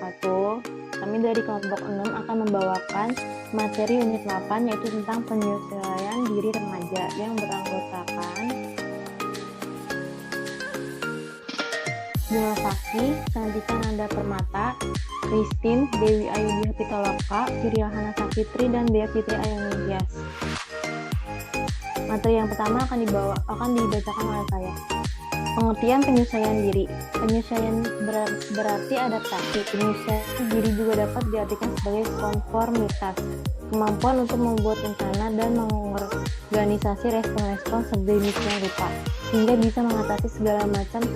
wabarakatuh. Kami dari kelompok 6 akan membawakan materi unit 8 yaitu tentang penyesuaian diri remaja yang beranggotakan Bima Fakih, Cantika Nanda Permata, Christine, Dewi Ayudhya Pitaloka, Firyahana Sapitri, dan Dea Fitri Ayunityas. Materi yang pertama akan dibacakan oleh saya. Pengertian penyesuaian diri. Penyesuaian berarti adaptasi. Penyesuaian diri juga dapat diartikan sebagai konformitas, kemampuan untuk membuat rencana dan mengorganisasi respon-respon sedemikian rupa, sehingga bisa mengatasi segala macam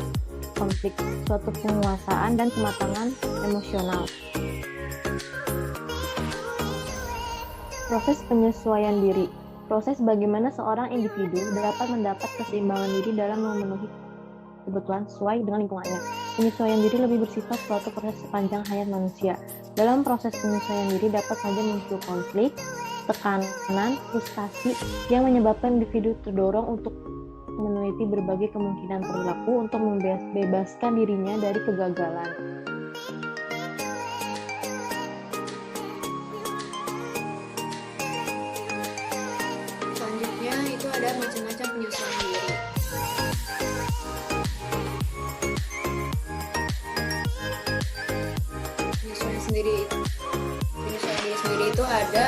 konflik, suatu penguasaan dan kematangan emosional. Proses penyesuaian diri. Proses bagaimana seorang individu dapat mendapat keseimbangan diri dalam memenuhi kebutuhan sesuai dengan lingkungannya. Penyesuaian diri lebih bersifat suatu proses sepanjang hayat manusia. Dalam proses penyesuaian diri dapat saja muncul konflik, tekanan, frustasi yang menyebabkan individu terdorong untuk meneliti berbagai kemungkinan perilaku untuk membebaskan dirinya dari kegagalan. Selanjutnya itu ada macam-macam penyesuaian diri. Penyesuaian diri sendiri itu ada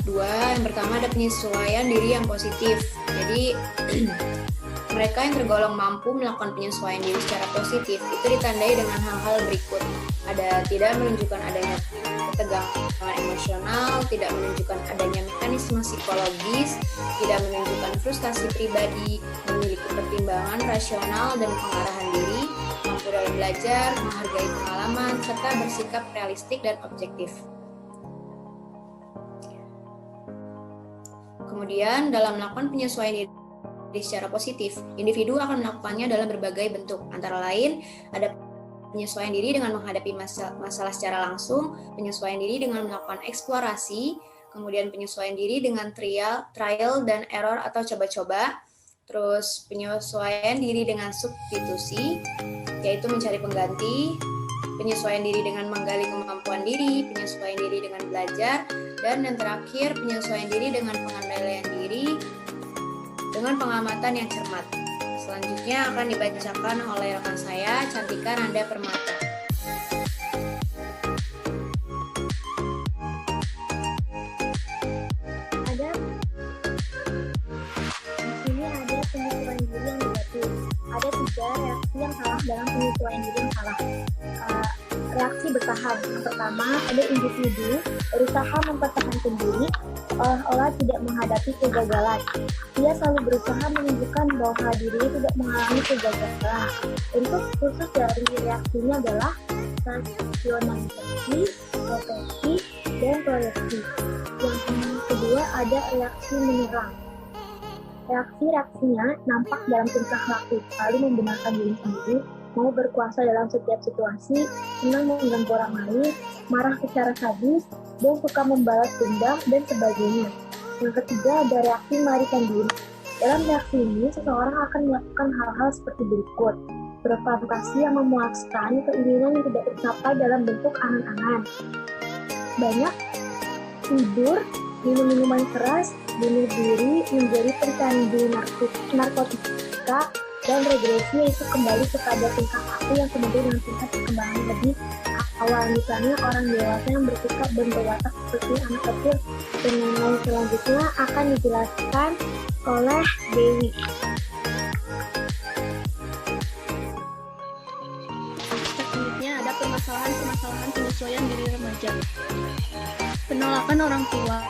dua. Yang pertama ada penyesuaian diri yang positif. Jadi mereka yang tergolong mampu melakukan penyesuaian diri secara positif itu ditandai dengan hal-hal berikut. Tidak menunjukkan adanya ketegangan emosional, tidak menunjukkan adanya mekanisme psikologis, tidak menunjukkan frustasi pribadi, memiliki pertimbangan rasional dan pengarahan diri, mampu dalam belajar, menghargai pengalaman, serta bersikap realistik dan objektif. Kemudian dalam melakukan penyesuaian diri secara positif, individu akan melakukannya dalam berbagai bentuk. Antara lain, ada penyesuaian diri dengan menghadapi masalah secara langsung, penyesuaian diri dengan melakukan eksplorasi, kemudian penyesuaian diri dengan trial dan error atau coba-coba, terus penyesuaian diri dengan substitusi, yaitu mencari pengganti, penyesuaian diri dengan menggali kemampuan diri, penyesuaian diri dengan belajar, dan yang terakhir penyesuaian diri dengan pengendalian diri dengan pengamatan yang cermat. Selanjutnya akan dibacakan oleh rekan saya, Cantika Nanda Permata. Di sini ada penyesuaian diri yang negatif. Ada 3 reaksi yang salah dalam penyesuaian diri yang salah. Reaksi bertahap. Yang pertama, ada individu berusaha mempertahankan diri seolah-olah tidak menghadapi kegagalan. Dia selalu berusaha menunjukkan bahwa dirinya tidak mengalami kegagalan. Bentuk khusus dari reaksinya adalah rasionalisasi, proteksi, dan proyeksi. Yang kedua ada reaksi menyerang. Reaksinya nampak dalam tingkah laku, lalu membenarkan diri sendiri, mau berkuasa dalam setiap situasi, senang mengganggu orang lain, marah secara sadis, dan suka membalas dendam, dan sebagainya. Yang ketiga ada reaksi melarikan diri. Dalam reaksi ini, seseorang akan melakukan hal-hal seperti berikut. Berfantasi yang memuaskan keinginan yang tidak tercapai dalam bentuk angan-angan. Banyak tidur, minum minuman keras, bunuh diri, menjadi pecandu narkotika, dan regresi yaitu kembali kepada tingkah laku yang kemudian dengan tingkat perkembangan lebih awal. Misalnya orang dewasa yang bersikap dan berwatak seperti anak kecil, dan yang selanjutnya akan dijelaskan oleh Dewi. Selanjutnya ada permasalahan penyesuaian diri remaja. Penolakan orang tua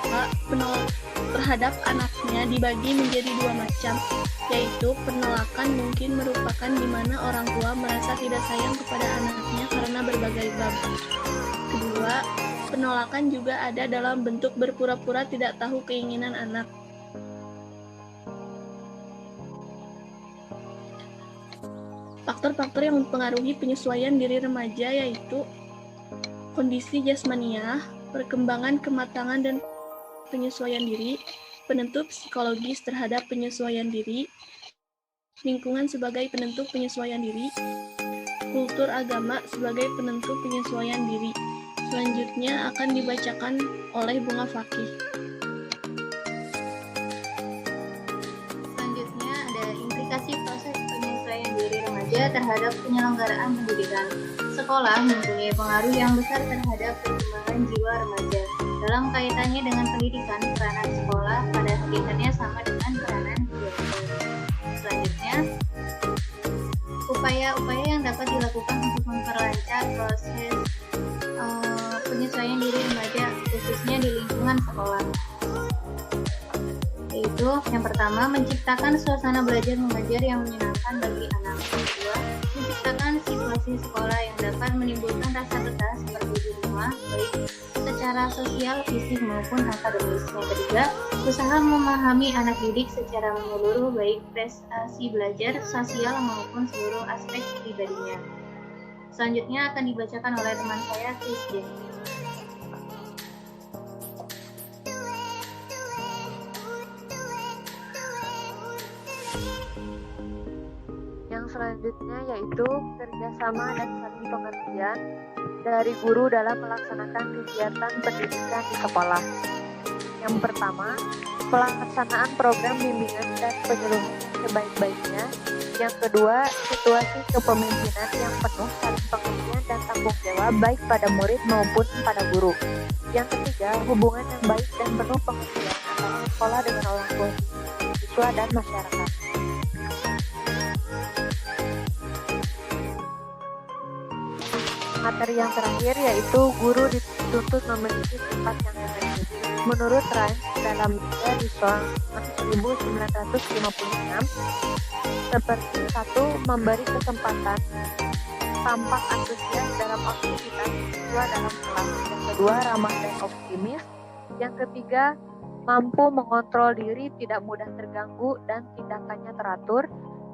terhadap anaknya dibagi menjadi 2 macam, yaitu penolakan mungkin merupakan di mana orang tua merasa tidak sayang kepada anaknya karena berbagai bab. Kedua, penolakan juga ada dalam bentuk berpura-pura tidak tahu keinginan anak. Faktor-faktor yang mempengaruhi penyesuaian diri remaja yaitu kondisi jasmaniah, perkembangan kematangan dan penyesuaian diri, penentu psikologis terhadap penyesuaian diri, lingkungan sebagai penentu penyesuaian diri, kultur agama sebagai penentu penyesuaian diri. Selanjutnya akan dibacakan oleh Bunga Fakih. Selanjutnya ada implikasi proses penyesuaian diri remaja terhadap penyelenggaraan pendidikan. Sekolah mempunyai pengaruh yang besar terhadap perkembangan jiwa remaja. Dalam kaitannya dengan pendidikan, peranan sekolah pada hakikatnya sama dengan peranan keluarga. Selanjutnya, upaya-upaya yang dapat dilakukan untuk memperlancar proses penyesuaian diri remaja khususnya di lingkungan sekolah, yaitu yang pertama menciptakan suasana belajar mengajar yang menyenangkan bagi anak. Kedua, menciptakan situasi sekolah yang dapat menimbulkan rasa betah seperti di rumah, baik secara sosial, fisik maupun akademis. Yang ketiga, usaha memahami anak didik secara menyeluruh baik prestasi belajar, sosial maupun seluruh aspek pribadinya. Selanjutnya akan dibacakan oleh teman saya, Christian. Yang selanjutnya yaitu kerjasama dan saling pengertian dari guru dalam melaksanakan kegiatan pendidikan di sekolah. Yang pertama, pelaksanaan program bimbingan dan penyuluhan sebaik-baiknya. Yang kedua, situasi kepemimpinan yang penuh saling pengertian dan tanggung jawab baik pada murid maupun pada guru. Yang ketiga, hubungan yang baik dan penuh pengertian antara sekolah dengan orang tua, siswa, dan masyarakat. Materi yang terakhir yaitu guru dituntut memiliki sifat yang efektif. Menurut Rhimes dalam Edison 1956, seperti satu, memberi kesempatan tampak antusias dalam aktivitas siswa dalam kelas. Yang kedua, ramah dan optimis. Yang ketiga, mampu mengontrol diri, tidak mudah terganggu dan tindakannya teratur.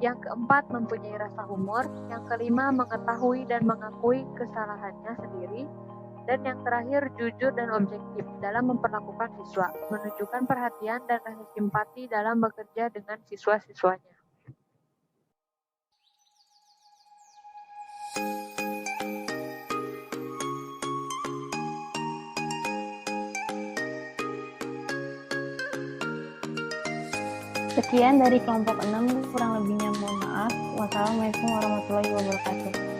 Yang keempat, mempunyai rasa humor. Yang kelima, mengetahui dan mengakui kesalahannya sendiri. Dan yang terakhir, jujur dan objektif dalam memperlakukan siswa, menunjukkan perhatian dan rasa simpati dalam bekerja dengan siswa-siswanya. Sekian dari kelompok 6, kurang lebihnya mohon maaf. Wassalamualaikum warahmatullahi wabarakatuh.